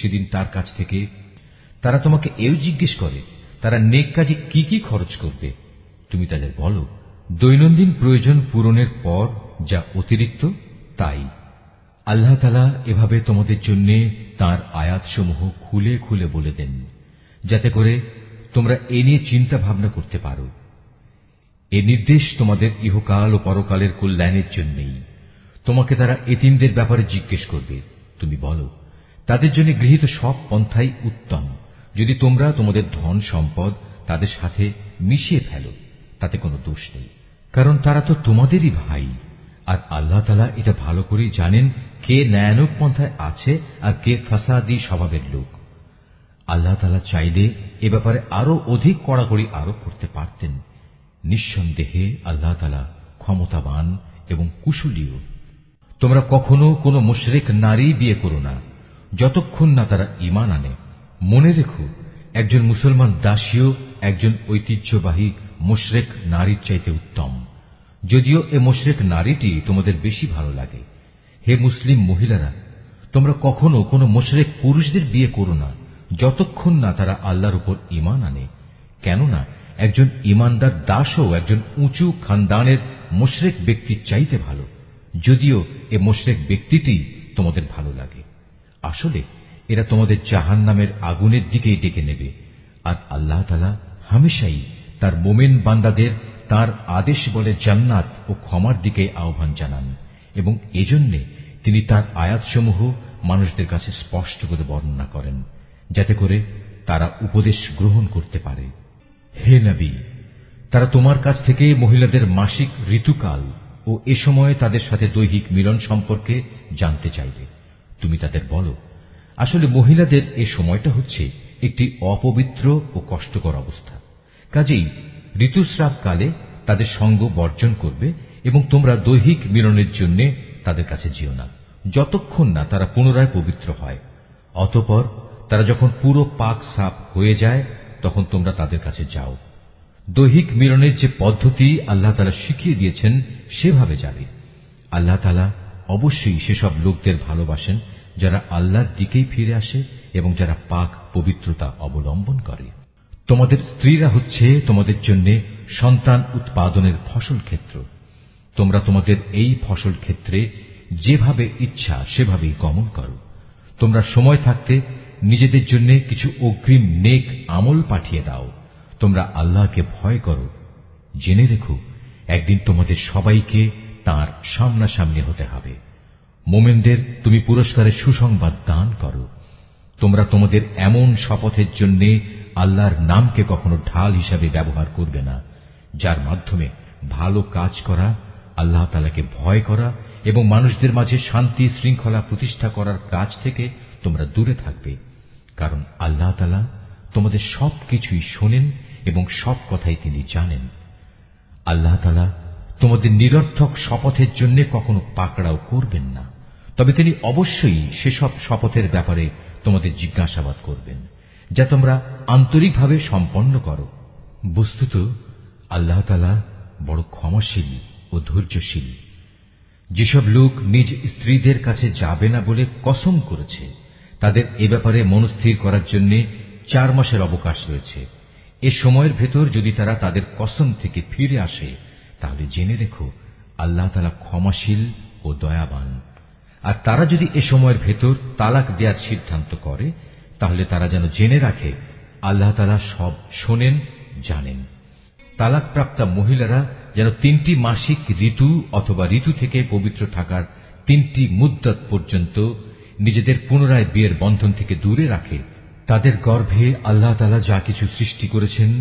সেদিন তার কাছ থেকে তারা তোমাকে এও জিজ্ঞেস করে তারা নেক কাজে কি কি খরচ করবে। তুমি তাদের বলো, দৈনন্দিন প্রয়োজন পূরণের পর যা অতিরিক্ত তাই। আল্লাহ তাআলা এভাবে তোমাদের জন্য তাঁর আয়াতসমূহ খুলে খুলে বলে দেন, যাতে করে তোমরা এ নিয়ে চিন্তা ভাবনা করতে পারো। এ নির্দেশ তোমাদের ইহকাল ও পরকালের কল্যাণের জন্যই। তোমাকে তারা এতিমদের ব্যাপারে জিজ্ঞেস করবে। তুমি বলো, তাদের জন্য গৃহীত সব পন্থাই উত্তম, যদি তোমরা তোমাদের ধন সম্পদ তাদের সাথে মিশিয়ে ফেলো, তাতে কোনো দোষ নেই, কারণ তারা তো তোমাদেরই ভাই। আর আল্লাহ তাআলা এটা ভালো করেই জানেন কে ন্যায়ানুগ পন্থায় আছে আর কে ফাসাদি স্বভাবের লোক। আল্লাহ তাআলা চাইলে এ ব্যাপারে আরো অধিক কড়াকড়ি আরোপ করতে পারতেন। নিঃসন্দেহে আল্লাহ তাআলা ক্ষমতাবান এবং কুশলীও। তোমরা কখনো কোনো মুশরিক নারী বিয়ে করো না, যতক্ষণ না তারা ঈমান আনে। মনে রেখো, একজন মুসলমান দাসীও একজন ঐতিহ্যবাহী মুশরিক নারীর চাইতে উত্তম, যদিও এ মুশরিক নারীটি তোমাদের বেশি ভালো লাগে। হে মুসলিম মহিলারা, তোমরা কখনো কোনো মুশরিক পুরুষদের বিয়ে করো না, যতক্ষণ না তারা আল্লাহর উপর ঈমান আনে। কেননা একজন ঈমানদার দাসও একজন উঁচু খানদানের মুশরিক ব্যক্তির চাইতে ভালো, যদিও এ মুশরিক ব্যক্তিটি তোমাদের ভালো লাগে। আসলে এরা তোমাদের জাহান্নামের আগুনের দিকেই ডেকে নেবে। আর আল্লাহ তাআলা হামেশাই তার মোমেন বান্দাদের তার আদেশ বলে জান্নাত ও ক্ষমার দিকে আহ্বান জানান, এবং এজন্য তিনি তার আয়াতসমূহ মানুষদের কাছে স্পষ্ট করে বর্ণনা করেন, যাতে করে তারা উপদেশ গ্রহণ করতে পারে। হে নবী, তারা তোমার কাছ থেকে মহিলাদের মাসিক ঋতুকাল ও এ সময়ে তাদের সাথে দৈহিক মিলন সম্পর্কে জানতে চাইবে। তুমি তাদের বলো, আসলে মহিলাদের এ সময়টা হচ্ছে একটি অপবিত্র ও কষ্টকর অবস্থা, কাজেই ঋতুস্রাবকালে তাদের সঙ্গ বর্জন করবে এবং তোমরা দৈহিক মিলনের জন্য তাদের কাছে যেও না, যতক্ষণ না তারা পুনরায় পবিত্র হয়। অতঃপর তারা যখন পুরো পাক সাফ হয়ে যায়, তখন তোমরা তাদের কাছে যাও। দৈহিক মিলনের যে পদ্ধতি আল্লাহ তাআলা শিখিয়ে দিয়েছেন সেভাবে যাবে। আল্লাহ তাআলা অবশ্যই সেসব লোকদের ভালোবাসেন যারা আল্লাহর দিকেই ফিরে আসে এবং যারা পাক পবিত্রতা অবলম্বন করে। তোমাদের স্ত্রীরা হচ্ছে তোমাদের জন্য সন্তান উৎপাদনের ফসল ক্ষেত্র। তোমরা তোমাদের এই ফসল ক্ষেত্রে যেভাবে ইচ্ছা সেভাবেই গমন করো। তোমরা সময় থাকতে নিজেদের জন্য কিছু অগ্রিম নেক আমল পাঠিয়ে দাও। তোমরা আল্লাহকে ভয় করো। জেনে রেখো, একদিন তোমাদের সবাইকে তাঁর সামনাসামনি হতে হবে। মোমেনদের তুমি পুরস্কারের সুসংবাদ দান করো। তোমরা তোমাদের এমন শপথের জন্য আল্লাহর নামকে কখনো ঢাল হিসাবে ব্যবহার করবে না, যার মাধ্যমে ভালো কাজ করা, আল্লাহ তাআলাকে ভয় করা এবং মানুষদের মাঝে শান্তি শৃঙ্খলা প্রতিষ্ঠা করার কাজ থেকে তোমরা দূরে থাকবে। কারণ আল্লাহ তাআলা তোমাদের সবকিছুই শোনেন এবং সব কথাই তিনি জানেন। আল্লাহ তাআলা তোমাদের নিরর্থক শপথের জন্য কখনো পাকড়াও করবেন না, তবে তিনি অবশ্যই সেসব শপথের ব্যাপারে তোমাদের জিজ্ঞাসাবাদ করবেন, যা তোমরা আন্তরিকভাবে সম্পন্ন করো। বস্তুত আল্লাহ তাআলা বড় ক্ষমাশীল ও ধৈর্যশীল। যেসব লোক নিজ স্ত্রীদের কাছে যাবে না বলে কসম করেছে, তাদের এ ব্যাপারে মনস্থির করার জন্য 4 মাসের অবকাশ রয়েছে। এ সময়ের ভেতর যদি তারা তাদের কসম থেকে ফিরে আসে, তাহলে জেনে রেখো আল্লাহ তাআলা ক্ষমাশীল ও দয়াবান। আর তারা যদি এ সময়ের ভেতর তালাক দেওয়ার সিদ্ধান্ত করে, তাহলে তারা যেন জেনে রাখে আল্লাহ তাআলা সব শোনেন, জানেন। তালাকপ্রাপ্তা মহিলারা যেন 3টি মাসিক ঋতু অথবা ঋতু থেকে পবিত্র থাকার 3টি মুদ্দত পর্যন্ত নিজেদের পুনরায় বিয়ের বন্ধন থেকে দূরে রাখে। তাদের গর্ভে আল্লাহ তাআলা যা কিছু সৃষ্টি করেছেন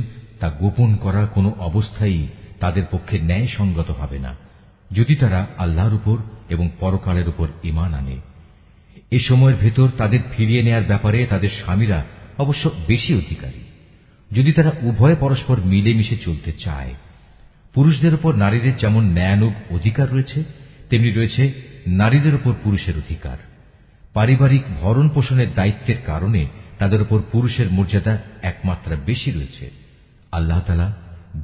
তা গোপন করা কোনো অবস্থায় তাদের পক্ষে ন্যায়সঙ্গত হবে না, যদি তারা আল্লাহর উপর এবং পরকালের উপর ঈমান আনে। এ সময়ের ভেতর তাদের ফিরিয়ে নেয়ার ব্যাপারে তাদের স্বামীরা অবশ্য বেশি অধিকারী, যদি তারা উভয়ে পরস্পর মিলেমিশে চলতে চায়। পুরুষদের উপর নারীদের যেমন ন্যায়ানুগ অধিকার রয়েছে, তেমনি রয়েছে নারীদের উপর পুরুষের অধিকার। পারিবারিক ভরণ পোষণের দায়িত্বের কারণে তাদের উপর পুরুষের মর্যাদা একমাত্রা বেশি রয়েছে। আল্লাহ তাআলা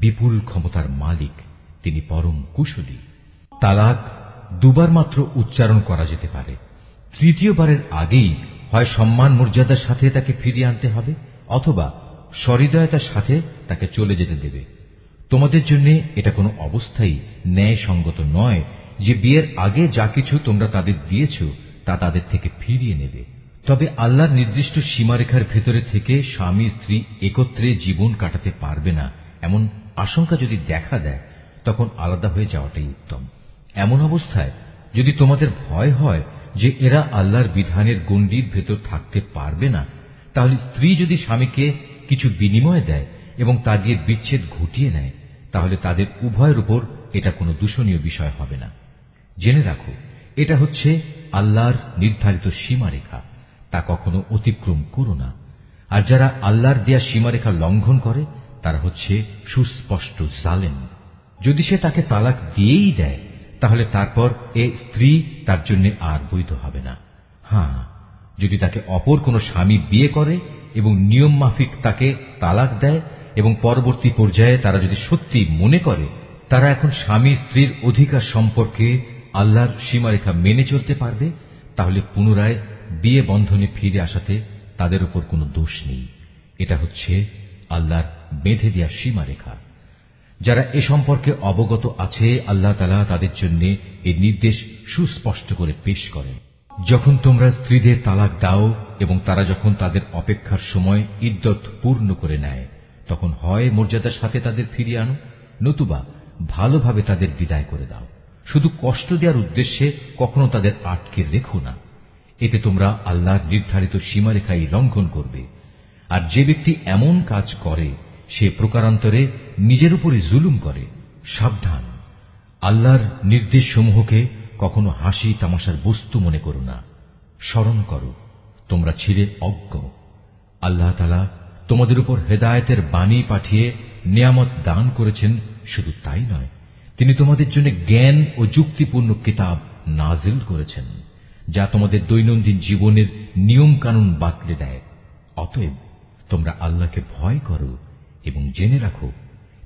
বিপুল ক্ষমতার মালিক, তিনি পরম কুশলী। তালাক 2 বার মাত্র উচ্চারণ করা যেতে পারে। তৃতীয়বারের আগেই হয় সম্মান মর্যাদার সাথে তাকে ফিরিয়ে আনতে হবে, অথবা সহৃদয়তার সাথে তাকে চলে যেতে দেবে। তোমাদের জন্য এটা কোনো অবস্থায় ন্যায়সঙ্গত নয় যে বিয়ের আগে যা কিছু তোমরা তাদের দিয়েছ তা তাদের থেকে ফিরিয়ে নেবে। তবে আল্লাহর নির্দিষ্ট সীমারেখার ভেতরে থেকে স্বামী স্ত্রী একত্রে জীবন কাটাতে পারবে না এমন আশঙ্কা যদি দেখা দেয়, তখন আলাদা হয়ে যাওয়াটাই উত্তম। এমন অবস্থায় যদি তোমাদের ভয় হয় যে এরা আল্লাহর বিধানের গণ্ডির ভেতর থাকতে পারবে না, তাহলে স্ত্রী যদি স্বামীকে কিছু বিনিময় দেয় এবং তা দিয়ে বিচ্ছেদ ঘটিয়ে নেয়, তাহলে তাদের উভয়ের উপর এটা কোনো দূষণীয় বিষয় হবে না। জেনে রাখো, এটা হচ্ছে আল্লাহর নির্ধারিত সীমারেখা, তা কখনো অতিক্রম করো না। আর যারা আল্লাহর দেয়া সীমারেখা লঙ্ঘন করে তারা হচ্ছে সুস্পষ্ট জালেম। যদি সে তাকে তালাক দিয়েই দেয়, তাহলে তারপর এ স্ত্রী তার জন্য আর বৈধ হবে না। হ্যাঁ, যদি তাকে অপর কোনো স্বামী বিয়ে করে এবং নিয়ম মাফিক তাকে তালাক দেয় এবং পরবর্তী পর্যায়ে তারা যদি সত্যি মনে করে তারা এখন স্বামী স্ত্রীর অধিকার সম্পর্কে আল্লাহর সীমারেখা মেনে চলতে পারবে, তাহলে পুনরায় বিয়ে বন্ধনে ফিরে আসাতে তাদের উপর কোনো দোষ নেই। এটা হচ্ছে আল্লাহর বেঁধে দেয়া সীমারেখা। যারা এ সম্পর্কে অবগত আছে, আল্লাহ তাআলা তাদের জন্য এই নির্দেশ সুস্পষ্ট করে পেশ করেন। যখন তোমরা স্ত্রীদের তালাক দাও এবং তারা যখন তাদের অপেক্ষার সময় ইদ্যত পূর্ণ করে নেয়, তখন হয় মর্যাদার সাথে তাদের ফিরিয়ে আনো, নতুবা ভালোভাবে তাদের বিদায় করে দাও। শুধু কষ্ট দেওয়ার উদ্দেশ্যে কখনো তাদের আটকে রেখো না। এতে তোমরা আল্লাহর নির্ধারিত সীমারেখাই লঙ্ঘন করবে। আর যে ব্যক্তি এমন কাজ করে সে প্রকারান্তরে নিজের উপরই জুলুম করে। সাবধান, আল্লাহর নির্দেশসমূহকে কখনো হাসি তামাশার বস্তু মনে করো না। স্মরণ করো, তোমরা ছিলে অজ্ঞ। আল্লাহ তাআলা তোমাদের উপর হেদায়েতের বাণী পাঠিয়ে নিয়ামত দান করেছেন। শুধু তাই নয়, তিনি তোমাদের জন্য জ্ঞান ও যুক্তিপূর্ণ কিতাব নাজিল করেছেন, যা তোমাদের দৈনন্দিন জীবনের নিয়ম কানুন বাতলে দেয়। অতএব তোমরা আল্লাহকে ভয় করো এবং জেনে রাখো,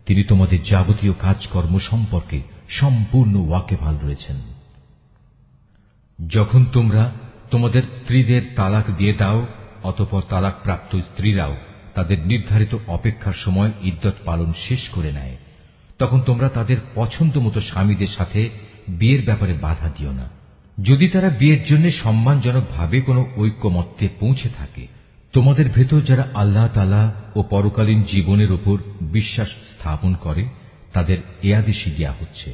তিনি তোমাদের যাবতীয় কাজকর্ম সম্পর্কে সম্পূর্ণ ওয়াকিবহাল রয়েছেন। যখন তোমরা তোমাদের স্ত্রীদের তালাক দিয়ে দাও, অতঃপর তালাকপ্রাপ্ত স্ত্রীরাও তাদের নির্ধারিত অপেক্ষার সময় ইদ্যত পালন শেষ করে নেয়, তখন তোমরা তাদের পছন্দ মতো স্বামীদের সাথে বিয়ের ব্যাপারে বাধা দিও না। যদি তারা বিয়ের জন্য সম্মানজনকভাবে কোনো ঐক্যমত্যে পৌঁছে থাকে, তোমাদের ভেতর যারা আল্লাহ তাআলা ও পরকালীন জীবনের উপর বিশ্বাস স্থাপন করে তাদের এ আদেশই দেয়া হচ্ছে।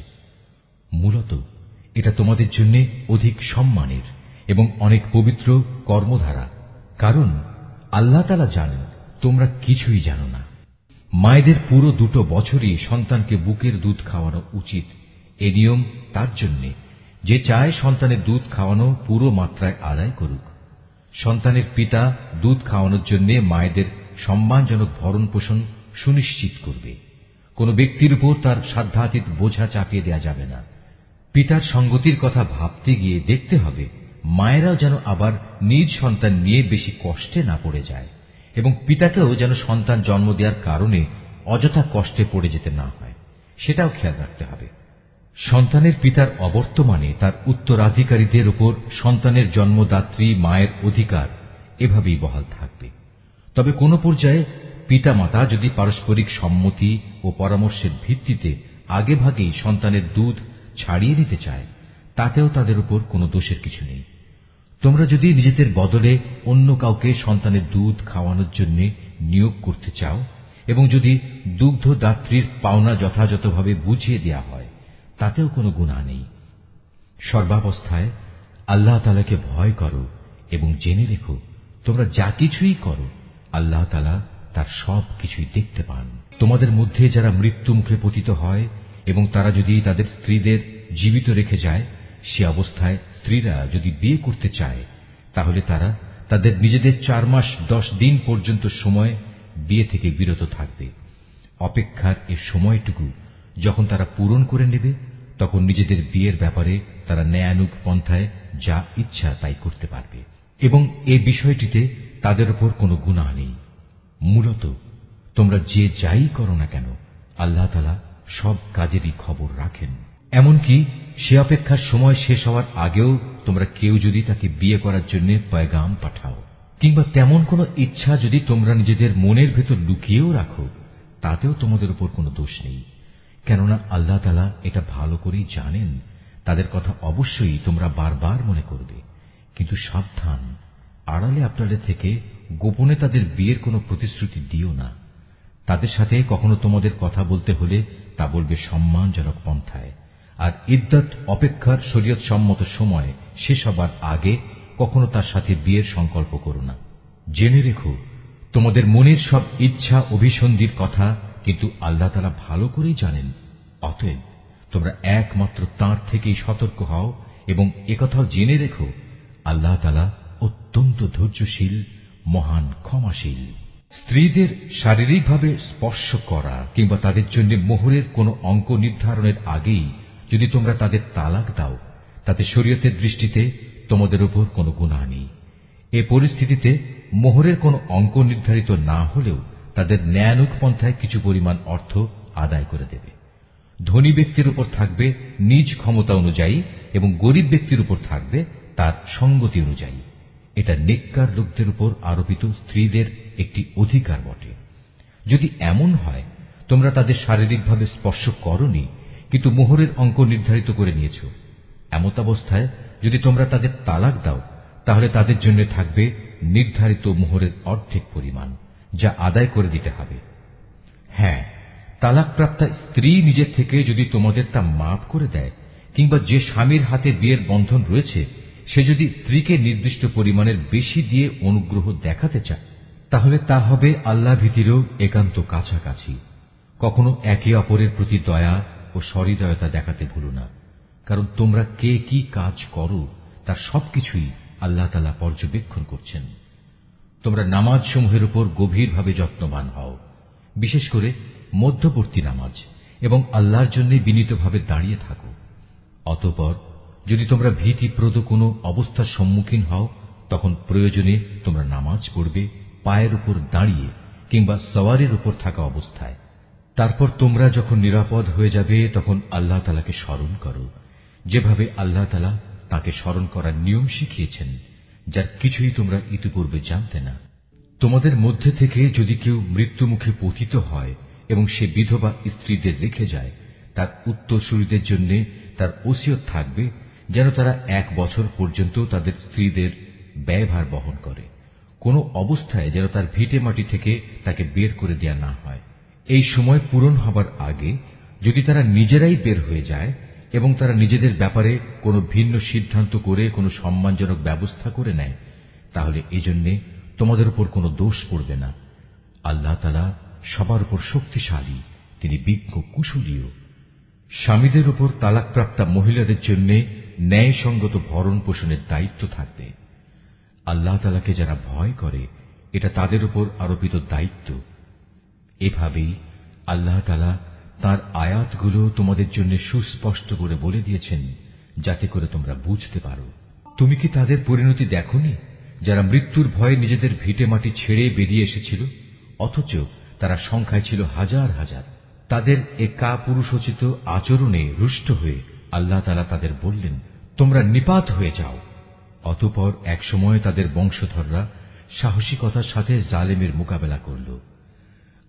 মূলত এটা তোমাদের জন্য অধিক সম্মানের এবং অনেক পবিত্র কর্মধারা, কারণ আল্লাহ তাআলা জানেন তোমরা কিছুই জানো না। মায়েদের পুরো 2 বছরই সন্তানকে বুকের দুধ খাওয়ানো উচিত। এ নিয়ম তার জন্য যে চায় সন্তানের দুধ খাওয়ানো পুরো মাত্রায় আদায় করুক। সন্তানের পিতা দুধ খাওয়ানোর জন্য মায়েদের সম্মানজনক ভরণ পোষণ সুনিশ্চিত করবে। কোন ব্যক্তির উপর তার সাধ্যাতীত বোঝা চাপিয়ে দেওয়া যাবে না। পিতার সঙ্গতির কথা ভাবতে গিয়ে দেখতে হবে মায়েরাও যেন আবার নিজ সন্তান নিয়ে বেশি কষ্টে না পড়ে যায়, এবং পিতাকেও যেন সন্তান জন্ম দেওয়ার কারণে অযথা কষ্টে পড়ে যেতে না হয়, সেটাও খেয়াল রাখতে হবে। সন্তানের পিতার অবর্তমানে তার উত্তরাধিকারীদের উপর সন্তানের জন্মদাত্রী মায়ের অধিকার এভাবেই বহাল থাকবে। তবে কোন পর্যায়ে পিতা মাতা যদি পারস্পরিক সম্মতি ও পরামর্শের ভিত্তিতে আগেভাগেই সন্তানের দুধ ছাড়িয়ে নিতে চায়, তাতেও তাদের উপর কোনো দোষের কিছু নেই। তোমরা যদি নিজেদের বদলে অন্য কাউকে সন্তানের দুধ খাওয়ানোর জন্য নিয়োগ করতে চাও এবং যদি দুগ্ধদাত্রীর পাওনা যথাযথভাবে বুঝিয়ে দেয়া হয়, তাতেও কোনো গুনাহ নেই। সর্বাবস্থায় আল্লাহ তাআলাকে ভয় করো এবং জেনে রেখো, তোমরা যা কিছুই করো আল্লাহ তাআলা তার সব কিছুই দেখতে পান। তোমাদের মধ্যে যারা মৃত্যু মুখে পতিত হয় এবং তারা যদি তাদের স্ত্রীদের জীবিত রেখে যায়, সে অবস্থায় স্ত্রীরা যদি বিয়ে করতে চায়, তাহলে তারা তাদের নিজেদের 4 মাস 10 দিন পর্যন্ত সময় বিয়ে থেকে বিরত থাকবে। অপেক্ষার এ সময়টুকু যখন তারা পূরণ করে নেবে, তখন নিজেদের বিয়ের ব্যাপারে তারা ন্যায়ানুগ পন্থায় যা ইচ্ছা তাই করতে পারবে, এবং এ বিষয়টিতে তাদের উপর কোনো গুনাহ নেই। মূলত তোমরা যে যাই করো না কেন, আল্লাহ তাআলা সব কাজেরই খবর রাখেন। এমনকি সে অপেক্ষার সময় শেষ হওয়ার আগেও তোমরা কেউ যদি তাকে বিয়ে করার জন্য পয়গাম পাঠাও, কিংবা তেমন কোন ইচ্ছা যদি তোমরা নিজেদের মনের ভেতর লুকিয়েও রাখো, তাতেও তোমাদের উপর কোনো দোষ নেই, কেননা আল্লাহ তাআলা এটা ভালো করেই জানেন। তাদের কথা অবশ্যই তোমরা বারবার মনে করবে, কিন্তু সাবধান, আড়ালে আপনাদের থেকে গোপনে তাদের বিয়ের কোনো প্রতিশ্রুতি দিও না। তাদের সাথে কখনো তোমাদের কথা বলতে হলে তা বলবে সম্মানজনক পন্থায়, আর ইদ্দত অপেক্ষার শরীয়ত সম্মত সময় শেষ হবার আগে কখনো তার সাথে বিয়ের সংকল্প করো না। জেনে রেখো, তোমাদের মনের সব ইচ্ছা অভিসন্ধির কথা কিন্তু আল্লাহ তাআলা ভালো করেই জানেন। অতএব তোমরা একমাত্র তাঁর থেকেই সতর্ক হও এবং একথাও জেনে রেখো, আল্লাহ তাআলা অত্যন্ত ধৈর্যশীল, মহান ক্ষমাশীল। স্ত্রীদের শারীরিকভাবে স্পর্শ করা কিংবা তাদের জন্য মোহরের কোনো অঙ্ক নির্ধারণের আগেই যদি তোমরা তাদের তালাক দাও, তাতে শরীয়তের দৃষ্টিতে তোমাদের উপর কোনো গুনাহ নেই। এ পরিস্থিতিতে মোহরের কোনো অঙ্ক নির্ধারিত না হলেও তাদের ন্যায়ানুগ পন্থায় কিছু পরিমাণ অর্থ আদায় করে দেবে। ধনী ব্যক্তির উপর থাকবে নিজ ক্ষমতা অনুযায়ী এবং গরিব ব্যক্তির উপর থাকবে তার সঙ্গতি অনুযায়ী। এটা নেককার লোকদের উপর আরোপিত স্ত্রীদের একটি অধিকার বটে। যদি এমন হয় তোমরা তাদের শারীরিকভাবে স্পর্শ করনি, কিন্তু মোহরের অঙ্ক নির্ধারিত করে নিয়েছ, এমতাবস্থায় যদি তোমরা তাদের তালাক দাও, তাহলে তাদের জন্য থাকবে নির্ধারিত মোহরের অর্ধেক পরিমাণ, যা আদায় করে দিতে হবে। হ্যাঁ, তালাকপ্রাপ্তা স্ত্রী নিজের থেকে যদি তোমাদের তা মাফ করে দেয়, কিংবা যে স্বামীর হাতে বিয়ের বন্ধন রয়েছে সে যদি স্ত্রীকে নির্দিষ্ট পরিমাণের বেশি দিয়ে অনুগ্রহ দেখাতে চায়, তাহলে তা হবে আল্লাহ ভীতিরও একান্ত কাছাকাছি। কখনো একে অপরের প্রতি দয়া ও সহৃদয়তা দেখাতে ভুলো না, কারণ তোমরা কে কি কাজ করো তার সবকিছুই আল্লাহ তাআলা পর্যবেক্ষণ করছেন। তোমরা নামাজ সমূহের উপর গভীরভাবে যত্নবান হও, বিশেষ করে মধ্যবর্তী নামাজ, এবং আল্লাহর জন্য বিনীতভাবে দাঁড়িয়ে থাকো। অতঃপর যদি তোমরা ভীতিপ্রদ কোনো অবস্থার সম্মুখীন হও, তখন প্রয়োজনে তোমরা নামাজ পড়বে পায়ের উপর দাঁড়িয়ে কিংবা সওয়ারির উপর থাকা অবস্থায়। তারপর তোমরা যখন নিরাপদ হয়ে যাবে তখন আল্লাহ তাআলাকে স্মরণ করো, যেভাবে আল্লাহ তাআলা তাকে স্মরণ করার নিয়ম শিখিয়েছেন, যার কিছুই তোমরা ইতিপূর্বে জানতে না। তোমাদের মধ্যে থেকে যদি কেউ মৃত্যুমুখে পতিত হয় এবং সে বিধবা স্ত্রীদের রেখে যায়, তার উত্তরসূরিদের জন্য তার ওসিয়ত থাকবে যেন তারা 1 বছর পর্যন্ত তাদের স্ত্রীদের ব্যয়ভার বহন করে। কোনো অবস্থায় যেন তার ভিটে মাটি থেকে তাকে বের করে দেয়া না হয়। এই সময় পূরণ হবার আগে যদি তারা নিজেরাই বের হয়ে যায় এবং তারা নিজেদের ব্যাপারে কোনো ভিন্ন সিদ্ধান্ত করে কোনো সম্মানজনক ব্যবস্থা করে নেয়, তাহলে এজন্যে তোমাদের উপর কোনো দোষ পড়বে না। আল্লাহ তাআলা সবার উপর শক্তিশালী, তিনি বিজ্ঞ কুশলীও। স্বামীদের উপর তালাকপ্রাপ্তা মহিলাদের জন্য ন্যায়সঙ্গত ভরণ পোষণের দায়িত্ব থাকবে। আল্লাহ তাআলাকে যারা ভয় করে, এটা তাদের উপর আরোপিত দায়িত্ব। এভাবেই আল্লাহ তাআলা তাঁর আয়াতগুলো তোমাদের জন্য সুস্পষ্ট করে বলে দিয়েছেন, যাতে করে তোমরা বুঝতে পারো। তুমি কি তাদের পরিণতি দেখোনি, যারা মৃত্যুর ভয়ে নিজেদের ভিটে মাটি ছেড়ে বেরিয়ে এসেছিল, অথচ তারা সংখ্যায় ছিল হাজার হাজার। তাদের এ কাপুরুষোচিত আচরণে রুষ্ট হয়ে আল্লাহ তাআলা তাদের বললেন, তোমরা নিপাত হয়ে যাও। অতঃপর একসময় তাদের বংশধররা সাহসিকতার সাথে জালেমের মোকাবেলা করল।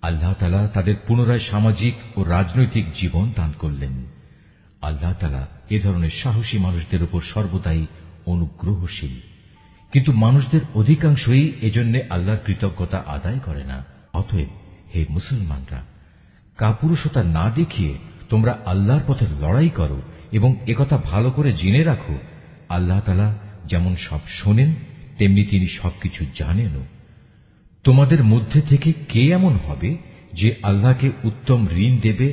আল্লাহ তাআলা তাদের পুনরায় সামাজিক ও রাজনৈতিক জীবন দান করলেন। আল্লাহ তাআলা এ ধরনের সাহসী মানুষদের উপর সর্বদাই অনুগ্রহশীল, কিন্তু মানুষদের অধিকাংশই এজন্য আল্লাহর কৃতজ্ঞতা আদায় করে না। অতএব হে মুসলমানরা, কাপুরুষতা না দেখিয়ে তোমরা আল্লাহর পথে লড়াই করো এবং একথা ভালো করে জেনে রাখো, আল্লাহ তাআলা যেমন সব শোনেন তেমনি তিনি সবকিছু জানেনও। তোমাদের মধ্যে থেকে কে এমন হবে যে আল্লাহকে উত্তম ঋণ দেবে?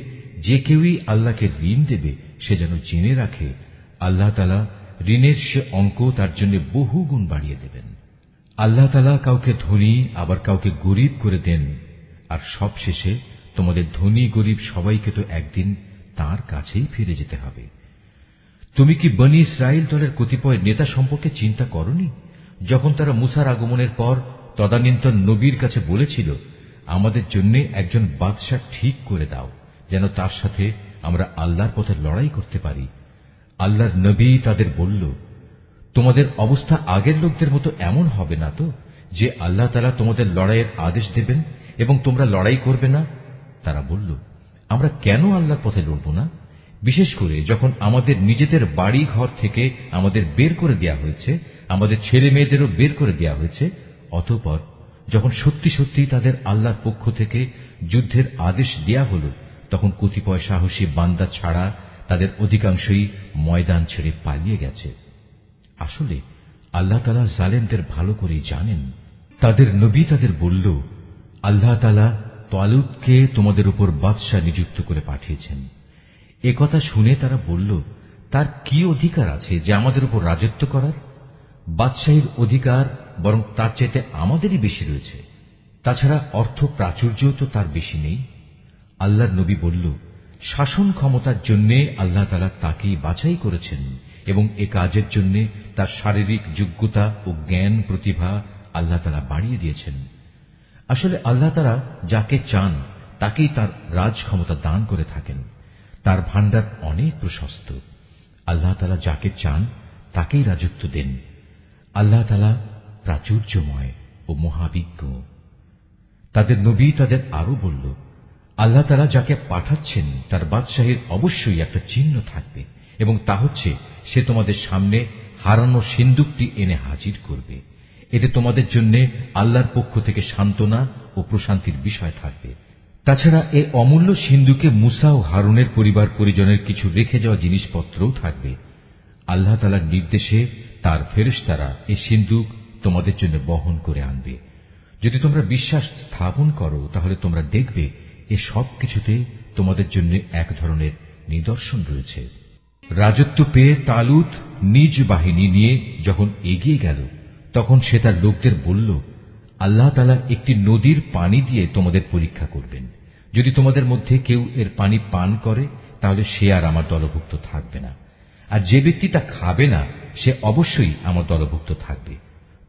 যে কেউই আল্লাহকে ঋণ দেবে সে যেন জেনে রাখে, আল্লাহ তাআলা ঋণের সে অঙ্ক তার জন্য বহু গুণ বাড়িয়ে দেবেন। আল্লাহ তাআলা কাউকে ধনী আবার কাউকে গরিব করে দেন, আর সবশেষে তোমাদের ধনী গরিব সবাইকে তো একদিন তার কাছেই ফিরে যেতে হবে। তুমি কি বনী ইসরাইল দলের কতিপয় নেতা সম্পর্কে চিন্তা করনি, যখন তারা মুসার আগমনের পর তদানীন্তন নবীর কাছে বলেছিল, আমাদের জন্য একজন বাদশা ঠিক করে দাও, যেন তার সাথে আমরা আল্লাহর পথে লড়াই করতে পারি। আল্লাহর নবী তাদের বলল, তোমাদের অবস্থা আগের লোকদের মতো এমন হবে না তো যে আল্লাহ তাআলা তোমাদের লড়াইয়ের আদেশ দেবেন এবং তোমরা লড়াই করবে না? তারা বলল, আমরা কেন আল্লাহর পথে লড়ব না? বিশেষ করে যখন আমাদের নিজেদের বাড়ি ঘর থেকে আমাদের বের করে দেয়া হয়েছে, আমাদের ছেলে মেয়েদেরও বের করে দেয়া হয়েছে। অতঃপর যখন সত্যি সত্যি তাদের আল্লাহর পক্ষ থেকে যুদ্ধের আদেশ দেয়া হল, তখন কতিপয় সাহসী বান্দা ছাড়া তাদের অধিকাংশই ময়দান ছেড়ে পালিয়ে গেছে। আসলে আল্লাহ তাআলা জালেমদের ভালো করেই জানেন। তাদের নবী তাদের বলল, আল্লাহ তাআলা তালুতকে তোমাদের উপর বাদশা নিযুক্ত করে পাঠিয়েছেন। একথা শুনে তারা বলল, তার কি অধিকার আছে যে আমাদের উপর রাজত্ব করার? বাদশাহীর অধিকার বরং তার চাইতে আমাদেরই বেশি রয়েছে। তাছাড়া অর্থ প্রাচুর্যও তো তার বেশি নেই। আল্লাহর নবী বলল, শাসন ক্ষমতার জন্য আল্লাহ তাআলা তাকেই বাছাই করেছেন এবং এ কাজের জন্য তার শারীরিক যোগ্যতা ও জ্ঞান প্রতিভা আল্লাহ তাআলা বাড়িয়ে দিয়েছেন। আসলে আল্লাহ তাআলা যাকে চান তাকেই তার রাজ ক্ষমতা দান করে থাকেন। তার ভাণ্ডার অনেক প্রশস্ত। আল্লাহ তাআলা যাকে চান তাকেই রাজত্ব দেন। আল্লাহ তাআলা প্রাচুর্যময় ও মহাবিজ্ঞ। তাদের নবী তাদের আরো বলল, আল্লাহ তাআলা যাকে পাঠাচ্ছেন তার বাদশাহীর অবশ্যই একটা চিহ্ন থাকবে এবং তা হচ্ছে সে তোমাদের সামনে হারানো সিন্দুকটি এনে হাজির করবে। এতে তোমাদের জন্য আল্লাহর পক্ষ থেকে সান্ত্বনা ও প্রশান্তির বিষয় থাকবে। তাছাড়া এ অমূল্য সিন্ধুকে মুসা ও হারুনের পরিবার পরিজনের কিছু রেখে যাওয়া জিনিসপত্রও থাকবে। আল্লাহ তাআলার নির্দেশে তার ফেরেশতারা এই সিন্ধুক তোমাদের জন্য বহন করে আনবে। যদি তোমরা বিশ্বাস স্থাপন করো তাহলে তোমরা দেখবে এ সব কিছুতে তোমাদের জন্য এক ধরনের নিদর্শন রয়েছে। রাজত্ব পেয়ে তালুত নিজ বাহিনী নিয়ে যখন এগিয়ে গেল, তখন সে তার লোকদের বলল, আল্লাহ তাআলা একটি নদীর পানি দিয়ে তোমাদের পরীক্ষা করবেন। যদি তোমাদের মধ্যে কেউ এর পানি পান করে তাহলে সে আর আমার দলভুক্ত থাকবে না, আর যে ব্যক্তি তা খাবে না সে অবশ্যই আমার দলভুক্ত থাকবে।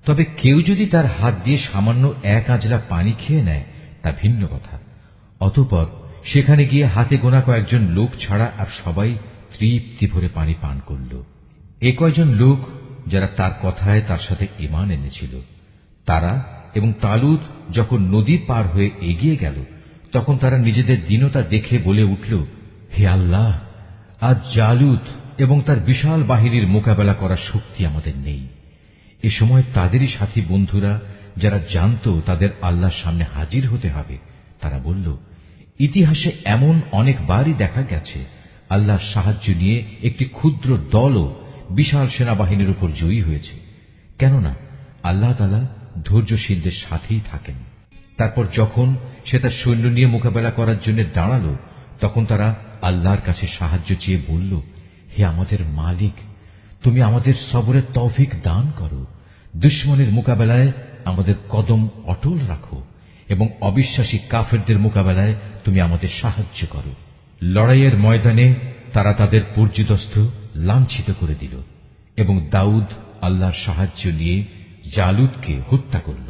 তবে কেউ যদি তার হাত দিয়ে সামান্য এক আঁজলা পানি খেয়ে নেয় তা ভিন্ন কথা। অতঃপর সেখানে গিয়ে হাতে গোনা কয়েকজন লোক ছাড়া আর সবাই তৃপ্তি ভরে পানি পান করল। এ কয়জন লোক যারা তার কথায় তার সাথে ঈমান এনেছিল। তারা এবং তালুত যখন নদী পার হয়ে এগিয়ে গেল, তখন তারা নিজেদের দীনতা দেখে বলে উঠল, হে আল্লাহ, আজ জালুত এবং তার বিশাল বাহিনীর মোকাবেলা করার শক্তি আমাদের নেই। এ সময় তাদেরই সাথী বন্ধুরা যারা জানত তাদের আল্লাহর সামনে হাজির হতে হবে, তারা বলল, ইতিহাসে এমন অনেকবারই দেখা গেছে আল্লাহর সাহায্য নিয়ে একটি ক্ষুদ্র দলও বিশাল সেনাবাহিনীর উপর জয়ী হয়েছে। কেননা আল্লাহ তাআলা ধৈর্যশীলদের সাথেই থাকেন। তারপর যখন সে তার সৈন্য নিয়ে মোকাবেলা করার জন্য দাঁড়াল, তখন তারা আল্লাহর কাছে সাহায্য চেয়ে বলল, হে আমাদের মালিক, তুমি আমাদের সবরের তৌফিক দান করো। দুশমনের মোকাবেলায় আমাদের কদম অটল রাখো এবং অবিশ্বাসী কাফেরদের মোকাবেলায় তুমি আমাদের সাহায্য করো। লড়াইয়ের ময়দানে তারা তাদের পর্যুদস্ত লাঞ্ছিত করে দিল এবং দাউদ আল্লাহর সাহায্য নিয়ে জালুতকে হত্যা করল।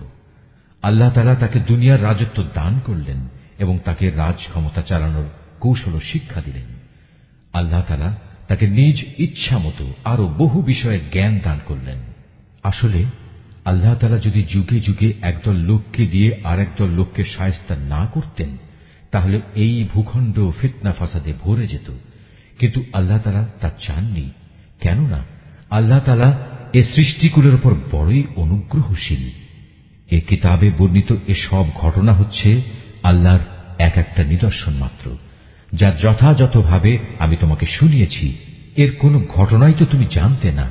আল্লাহ তাআলা তাকে দুনিয়ার রাজত্ব দান করলেন এবং তাকে রাজ ক্ষমতা চালানোর কৌশল শিক্ষা দিলেন। আল্লাহ তাআলা তাকে নিজ ইচ্ছা মতো আরো বহু বিষয়ের জ্ঞান দান করলেন। আসলে আল্লাহ তাআলা যদি যুগে যুগে একদল লোককে দিয়ে আর একদল লোককে শায়েস্তা না করতেন, তাহলে এই ভূখণ্ড ফিতনা ফাসাদে ভরে যেত। কিন্তু আল্লাহ তাআলা তা চাননি। কেননা আল্লাহ তাআলা এ সৃষ্টিকুলের উপর বড়ই অনুগ্রহশীল। এ কিতাবে বর্ণিত এসব ঘটনা হচ্ছে আল্লাহর এক একটা নিদর্শন মাত্র, যা যথাযথভাবে আমি তোমাকে শুনিয়েছি। এর কোন ঘটনাই তো তুমি জানতে না।